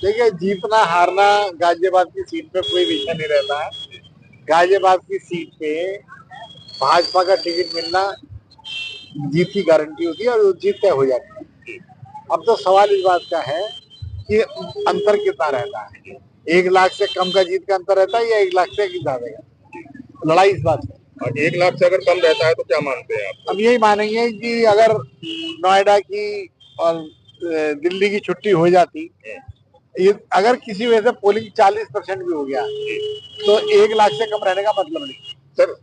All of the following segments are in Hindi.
देखिए, जीतना हारना गाजियाबाद की सीट पे कोई विषय नहीं रहता है। गाजियाबाद की सीट पे भाजपा का टिकट मिलना जीत की गारंटी होती है और वो जीत तय हो जाती है। अब तो सवाल इस बात का है कि अंतर कितना रहता है। 1 लाख से कम का जीत का अंतर रहता है या 1 लाख से ज्यादा का। लड़ाई इस बात है। और 1 लाख से अगर कम रहता है तो क्या मानते हैं आप? अब यही मानेंगे कि अगर नोएडा की और दिल्ली की छुट्टी हो जाती, ये अगर किसी वजह से पोलिंग 40% भी हो गया तो 1 लाख से कम रहने का मतलब नहीं। सर,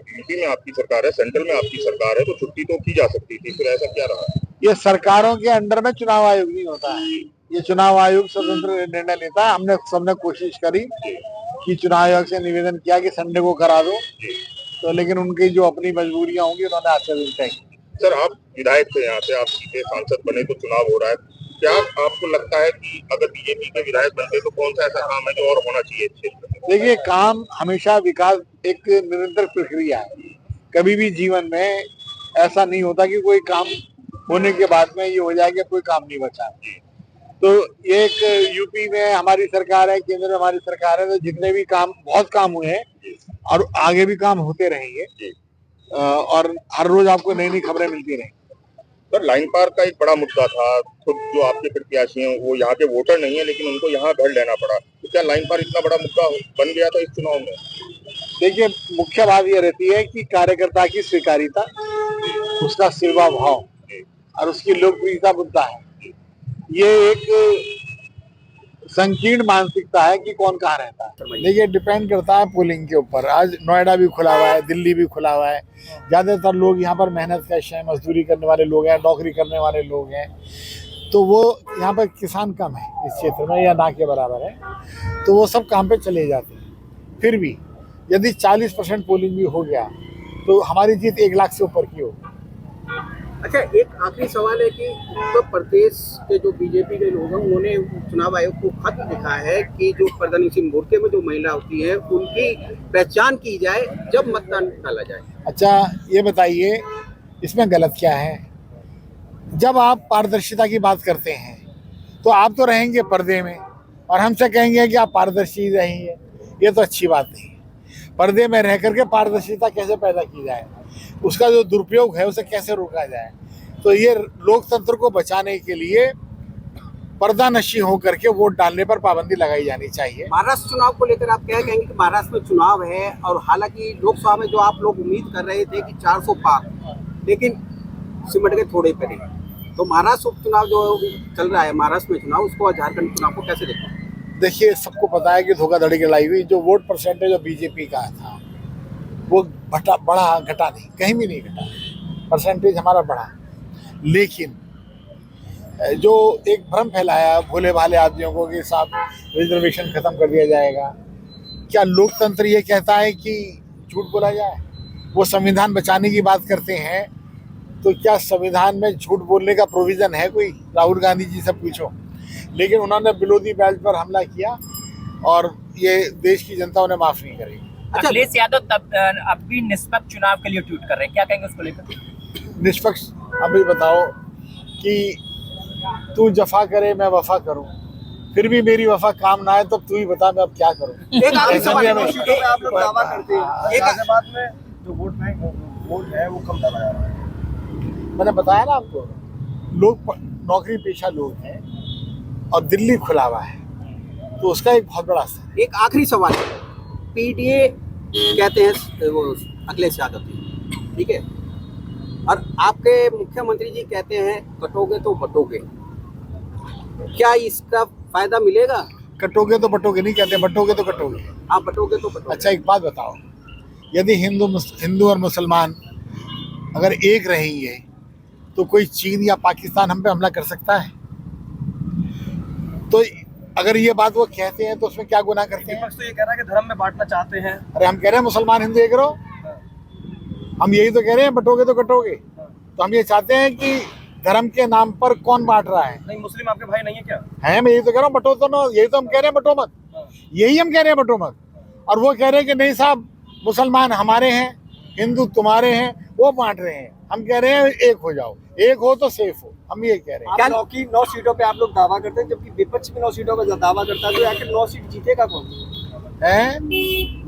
यूपी में आपकी सरकार है, सेंट्रल में आपकी सरकार है, तो छुट्टी तो की जा सकती थी, फिर ऐसा क्या रहा? ये सरकारों के अंडर में चुनाव आयोग नहीं होता है। ये चुनाव आयोग स्वतंत्र निर्णय लेता है। हमने सबने कोशिश करी कि चुनाव आयोग से निवेदन किया कि संडे को करा दो, तो लेकिन उनकी जो अपनी मजबूरियां होंगी उन्होंने आज दिन तय की। सर, आप विधायक थे, यहाँ से आप सीधे सांसद बने तो चुनाव हो रहा है, क्या आपको लगता है कि अगर बीजेपी के विधायक बनते तो कौन सा ऐसा काम है जो और होना चाहिए क्षेत्र में? देखिए, काम हमेशा विकास एक निरंतर प्रक्रिया है। कभी भी जीवन में ऐसा नहीं होता कि कोई काम होने के बाद में ये हो जाएगा कोई काम नहीं बचा। तो एक यूपी में हमारी सरकार है, केंद्र में हमारी सरकार है, तो जितने भी काम बहुत काम हुए हैं और आगे भी काम होते रहेंगे और हर रोज आपको नई नई खबरें मिलती रहेंगी। सर, लाइन पार का एक बड़ा मुद्दा था। खुद जो आपके प्रत्याशी हैं वो यहाँ के वोटर नहीं है, लेकिन उनको यहाँ घर लेना पड़ा, तो क्या लाइन पार इतना बड़ा मुद्दा बन गया था इस चुनाव में? देखिए, मुख्य बात यह रहती है कि कार्यकर्ता की स्वीकारिता, उसका सेवा भाव और उसकी लोकप्रियता मुद्दा है। ये एक संकीर्ण मानसिकता है कि कौन कहाँ रहता है। देखिए, डिपेंड करता है पोलिंग के ऊपर। आज नोएडा भी खुला हुआ है, दिल्ली भी खुला हुआ है। ज्यादातर लोग यहाँ पर मेहनत कश हैं, मजदूरी करने वाले लोग हैं, नौकरी करने वाले लोग हैं, तो वो यहाँ पर किसान कम है इस क्षेत्र में या ना के बराबर है, तो वो सब काम पे चले जाते हैं। फिर भी यदि 40% पोलिंग भी हो गया तो हमारी जीत 1 लाख से ऊपर की हो। अच्छा, एक आखिरी सवाल है कि उत्तर प्रदेश के जो बीजेपी के लोग हैं उन्होंने चुनाव आयोग को खत लिखा है कि जो प्रधानमंत्री मोर्चे में जो महिला होती है उनकी पहचान की जाए जब मतदान डाला जाए। अच्छा, ये बताइए इसमें गलत क्या है? जब आप पारदर्शिता की बात करते हैं तो आप तो रहेंगे पर्दे में और हमसे कहेंगे कि आप पारदर्शी रहेंगे, ये तो अच्छी बात नहीं। पर्दे में रह करके पारदर्शिता कैसे पैदा की जाए, उसका जो दुरुपयोग है उसे कैसे रोका जाए, तो ये लोकतंत्र को बचाने के लिए पर्दा नशी होकर के वोट डालने पर पाबंदी लगाई जानी चाहिए। महाराष्ट्र चुनाव को लेकर आप क्या कहेंगे कि महाराष्ट्र में चुनाव है और हालांकि लोकसभा में जो आप लोग उम्मीद कर रहे थे कि 400 पार, लेकिन सिमट गए थोड़े परे, तो महाराष्ट्र उपचुनाव जो चल रहा है, महाराष्ट्र में चुनाव, उसको झारखंड चुनाव को कैसे देखते हैं? देखिए, सबको पता है कि धोखाधड़ी की लड़ाई हुई। जो वोट परसेंटेज जो बीजेपी का था वो बढ़ा घटा नहीं, कहीं भी नहीं घटा, परसेंटेज हमारा बढ़ा। लेकिन जो एक भ्रम फैलाया भोले भाले आदमियों को कि साहब रिजर्वेशन खत्म कर दिया जाएगा, क्या लोकतंत्र ये कहता है कि झूठ बोला जाए? वो संविधान बचाने की बात करते हैं, तो क्या संविधान में झूठ बोलने का प्रोविजन है कोई? राहुल गांधी जी से पूछो। लेकिन उन्होंने बिलोदी बेल्ट पर हमला किया और ये देश की जनता उन्हें माफ नहीं करेगी। अच्छा, अखिलेश यादव तब अब भी निष्पक्ष चुनाव के लिए ट्वीट कर रहे हैं, क्या कहेंगे उसको लेकर? निष्पक्ष? अभी बताओ कि तू जफा करे मैं वफा करूं, फिर भी मेरी वफा काम ना आए तो तू ही बता मैं अब क्या करूं। एक आखिरी सवाल है, आप लोग दावा करते हैं गाजियाबाद में जो वोट है वो कम डाला जा रहा है। मैंने बताया ना आपको, लोग नौकरी पेशा लोग हैं और दिल्ली खुला हुआ है, तो उसका एक बहुत बड़ा असर है। एक आखिरी सवाल है, पीडीए कहते हैं वो अखिलेश यादव जी, ठीक है, और आपके मुख्यमंत्री जी कहते हैं कटोगे तो बटोगे, क्या इसका फायदा मिलेगा? कटोगे तो बटोगे नहीं कहते, बटोगे तो कटोगे। आप बटोगे तो बटोगे। अच्छा, एक बात बताओ, यदि हिंदू और मुसलमान अगर एक रहेंगे तो कोई चीन या पाकिस्तान हम पे हमला कर सकता है? तो अगर ये बात वो कहते हैं तो उसमें क्या गुनाह करते हैं? विपक्ष तो ये कह रहा है कि धर्म में बांटना चाहते हैं। अरे हम कह रहे हैं मुसलमान हिंदू एक रहो, हम यही तो कह रहे हैं, बटोगे तो कटोगे। तो हम ये चाहते हैं कि धर्म के नाम पर कौन बांट रहा है? नहीं, मुस्लिम आपके भाई नहीं है क्या? है, मैं यही तो कह रहा हूँ, बटो तो ना, यही तो हम कह रहे हैं, बटो मत। यही हम कह रहे हैं, बटो मत। और वो कह रहे हैं कि नहीं साहब, मुसलमान हमारे हैं, हिंदू तुम्हारे हैं, वो बांट रहे हैं। हम कह रहे हैं एक हो जाओ, एक हो तो सेफ हो, हम ये कह रहे हैं। क्या 9 सीटों पे आप लोग दावा करते हैं, जबकि विपक्ष भी 9 सीटों पे दावा करता है, तो आखिर 9 सीट जीतेगा कौन? हैं?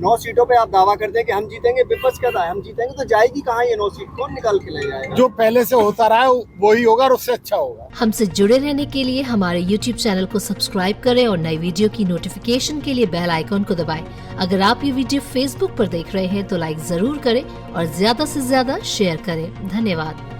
9 सीटों पे आप दावा करते हैं कि हम जीतेंगे, विपक्ष कहता है हम जीतेंगे, तो जाएगी कहाँ ये 9 सीट? कौन निकाल के ले जाएगा? जो पहले से होता रहा है वही होगा और उससे अच्छा होगा। हमसे जुड़े रहने के लिए हमारे YouTube चैनल को सब्सक्राइब करें और नई वीडियो की नोटिफिकेशन के लिए बेल आइकॉन को दबाएं। अगर आप ये वीडियो Facebook पर देख रहे हैं तो लाइक जरूर करें और ज्यादा से ज्यादा शेयर करें। धन्यवाद।